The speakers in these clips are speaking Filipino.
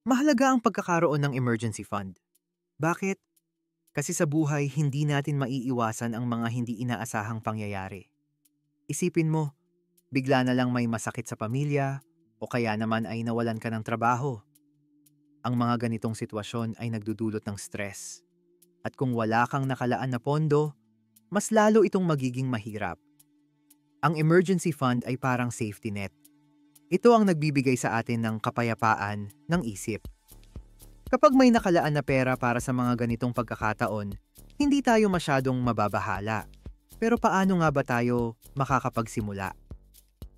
Mahalaga ang pagkakaroon ng emergency fund. Bakit? Kasi sa buhay, hindi natin maiiwasan ang mga hindi inaasahang pangyayari. Isipin mo, bigla na lang may masakit sa pamilya, o kaya naman ay nawalan ka ng trabaho. Ang mga ganitong sitwasyon ay nagdudulot ng stress. At kung wala kang nakalaan na pondo, mas lalo itong magiging mahirap. Ang emergency fund ay parang safety net. Ito ang nagbibigay sa atin ng kapayapaan ng isip. Kapag may nakalaan na pera para sa mga ganitong pagkakataon, hindi tayo masyadong mababahala. Pero paano nga ba tayo makakapagsimula?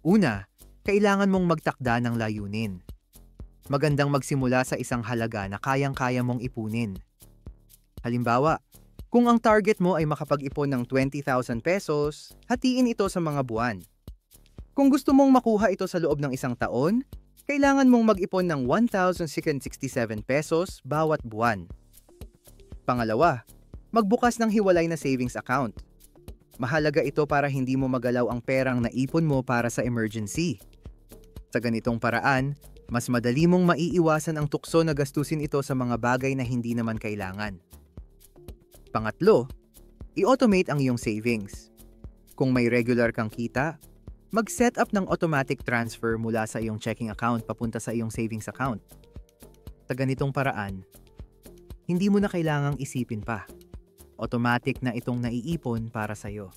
Una, kailangan mong magtakda ng layunin. Magandang magsimula sa isang halaga na kayang-kaya mong ipunin. Halimbawa, kung ang target mo ay makapag-ipon ng 20,000 pesos, hatiin ito sa mga buwan. Kung gusto mong makuha ito sa loob ng isang taon, kailangan mong mag-ipon ng 1,667 pesos bawat buwan. Pangalawa, magbukas ng hiwalay na savings account. Mahalaga ito para hindi mo magalaw ang perang naipon mo para sa emergency. Sa ganitong paraan, mas madali mong maiiwasan ang tukso na gastusin ito sa mga bagay na hindi naman kailangan. Pangatlo, i-automate ang iyong savings. Kung may regular kang kita, mag-set up ng automatic transfer mula sa iyong checking account papunta sa iyong savings account. Sa ganitong paraan, hindi mo na kailangang isipin pa. Automatic na itong naiipon para sa iyo.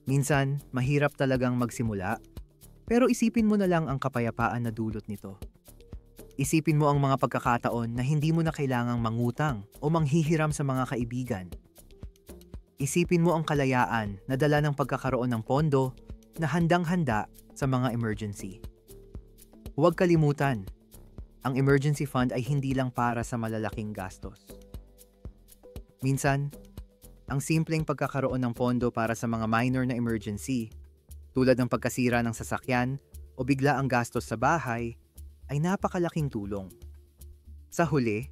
Minsan, mahirap talagang magsimula, pero isipin mo na lang ang kapayapaan na dulot nito. Isipin mo ang mga pagkakataon na hindi mo na kailangang mangutang o manghihiram sa mga kaibigan. Isipin mo ang kalayaan na dala ng pagkakaroon ng pondo na handang-handa sa mga emergency. Huwag kalimutan, ang emergency fund ay hindi lang para sa malalaking gastos. Minsan, ang simpleng pagkakaroon ng pondo para sa mga minor na emergency, tulad ng pagkasira ng sasakyan o bigla ang gastos sa bahay, ay napakalaking tulong. Sa huli,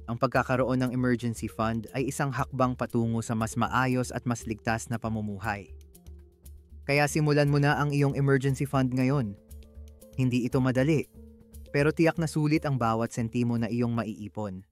ang pagkakaroon ng emergency fund ay isang hakbang patungo sa mas maayos at mas ligtas na pamumuhay. Kaya simulan mo na ang iyong emergency fund ngayon. Hindi ito madali, pero tiyak na sulit ang bawat sentimo na iyong maiipon.